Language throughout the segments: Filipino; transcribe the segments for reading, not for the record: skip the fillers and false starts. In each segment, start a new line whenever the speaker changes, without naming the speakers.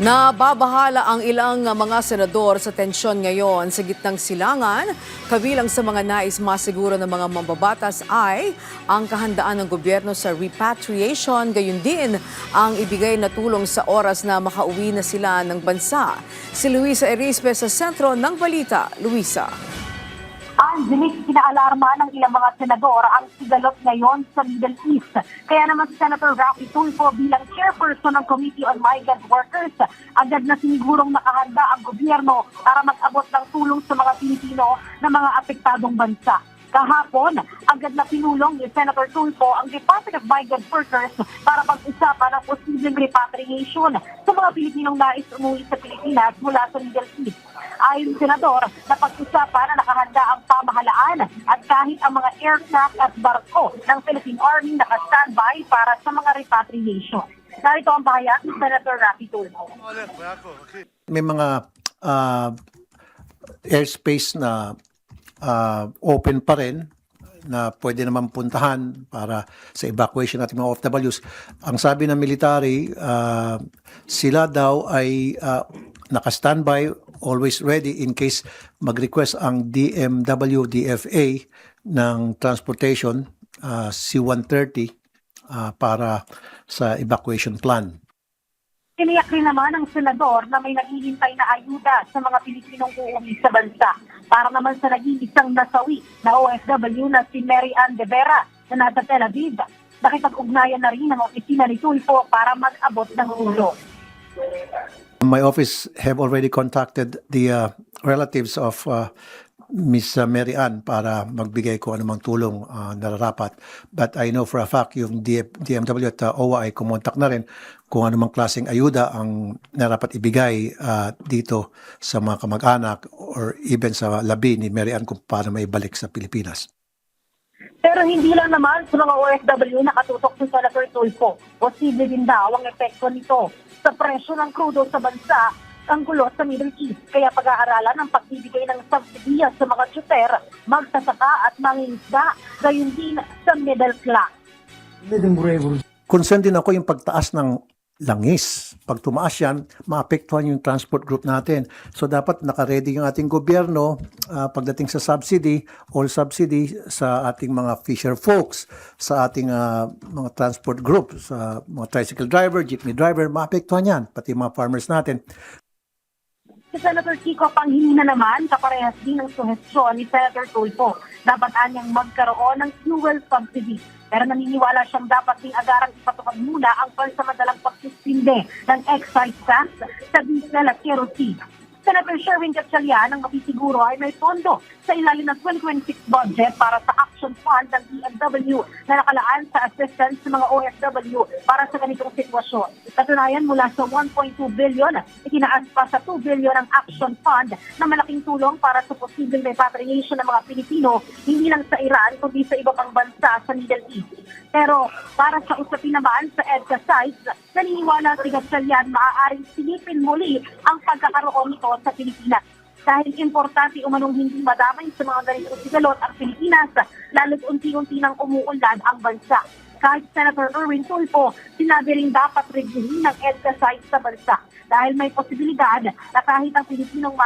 Nababahala ang ilang mga senador sa tensyon ngayon sa gitnang silangan. Kabilang sa mga nais masiguro ng mga mambabatas ay ang kahandaan ng gobyerno sa repatriation, gayon din ang ibigay na tulong sa oras na makauwi na sila ng bansa. Si Luisa Erispe sa sentro ng balita. Luisa.
Angelic, pinaalarma ng ilang mga senador ang sigalot ngayon sa Middle East. Kaya naman si Senator Raffy Tulfo bilang chairperson ng Committee on Migrant Workers, agad na sinigurong nakahanda ang gobyerno para mag-abot ng tulong sa mga Pilipino na mga apektadong bansa. Kahapon, agad na pinulong ni Senator Tulfo ang Department of Migrant Workers para pag-usapan ang posibleng repatriation sa mga Pilipinong nais umuwi sa Pilipinas mula sa Middle East. Ayon Senador, napag-usapan na nakahanda ang pamahalaan at kahit ang mga aircraft at barko ng Philippine Army naka-standby para sa mga repatriation. Narito ang pahayag ni Senator Raffy Tulfo.
May mga airspace na open pa rin na pwede naman puntahan para sa evacuation natin mga OFWs. Ang sabi ng military, sila daw ay naka-standby, always ready in case mag-request ang DMW, DFA ng transportation, C-130 para sa evacuation plan.
Tiniyak rin naman ng senador na may naghihintay na ayuda sa mga Pilipinong uuwi sa bansa para naman sa nag-iisang nasawi na OFW na si Mary Ann De Vera na nasa Tel Aviv. Nakipag-ugnayan na rin ang opisina ni Tulfo para mag-abot ng tulong.
My office have already contacted the relatives of Miss Mary Ann para magbigay ko anumang tulong nararapat. But I know for a fact yung DMW at OWA ay kumontak na rin kung anumang klaseng ayuda ang narapat ibigay dito sa mga kamag-anak or even sa labi ni Mary Ann kung paano may balik sa Pilipinas.
Pero hindi lang naman sa mga OFW nakatutok si Senator Tulfo. Posible din daw ang epekto nito sa presyo ng krudo sa bansa ang gulo sa Middle East. Kaya pag-aaralan ang pagbibigay ng subsidiya sa mga tsuter, magsasaka at mangingisda, gayon din sa middle class.
Concerned din ako yung pagtaas ng langis. Pag tumaas yan, maapektuhan yung transport group natin. So dapat nakaready yung ating gobyerno pagdating sa subsidy or subsidy sa ating mga fisher folks, sa ating mga transport group, sa mga tricycle driver, jeepney driver, maapektuhan yan, pati mga farmers natin.
Si Senator Kiko Panghilina naman, kaparehas din ng suhestyon ni Senator Tulfo. Dapat anyang magkaroon ng fuel subsidy. Pero naniniwala siyang dapat ding agarang ipatupad muna ang pansamantalang pagsusinde ng excise tax sa diesel at kerosene. Senator Sherwin Gatchalian ang mapisiguro ay may pondo sa ilalim ng 2026 budget para sa action fund ng DMW na nakalaan sa assistance sa mga OFW para sa ganitong sitwasyon. Katunayan, mula sa 1.2 billion, itinaas pa sa 2 billion ang action fund na malaking tulong para sa posibleng repatriation ng mga Pilipino, hindi lang sa Iran, kundi sa iba pang bansa sa Middle East. Pero para sa usapin naman sa EDSA sites, naniniwala si Gatchalian maaaring silipin muli ang pagkakaroon nito sa Pilipinas. Dahil importante umanong hindi madamay sa mga ganitong sigalot ang Pilipinas, lalo't unti-unti nang umuunlad ang bansa. Kahit Senator Erwin Tulfo, sinabi rin dapat reviewin ng EDSA sites sa bansa dahil may posibilidad na kahit ang Pilipinong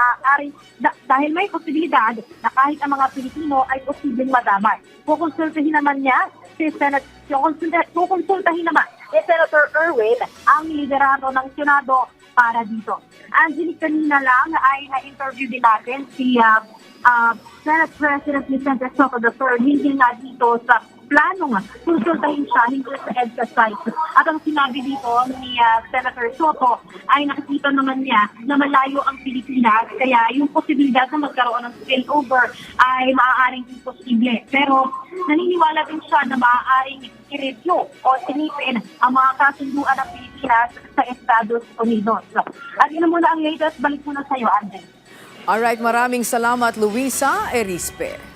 dahil may posibilidad na kahit ang mga Pilipino ay posibleng madamay. Kukonsultahin naman niya si kukonsultahin naman ni Senator Erwin ang liderato ng Senado para dito. Angelic, kanina lang ay na-interview din natin si Senate President Vicente Soto III hindi nga dito sa plano nga konsultahin siya hinggil sa EDSA site. At ang sinabi dito ni Senator Soto ay nakikita naman niya na malayo ang Pilipinas kaya yung posibilidad na magkaroon ng spillover ay maaaring imposible. Pero naniniwala din siya na maaaring i-review o sinipin ang mga kasunduan ng Pilipinas sa Estados Unidos. At yun muna ang latest. Balik muna sa iyo, Andres.
Alright, maraming salamat Luisa Erispe.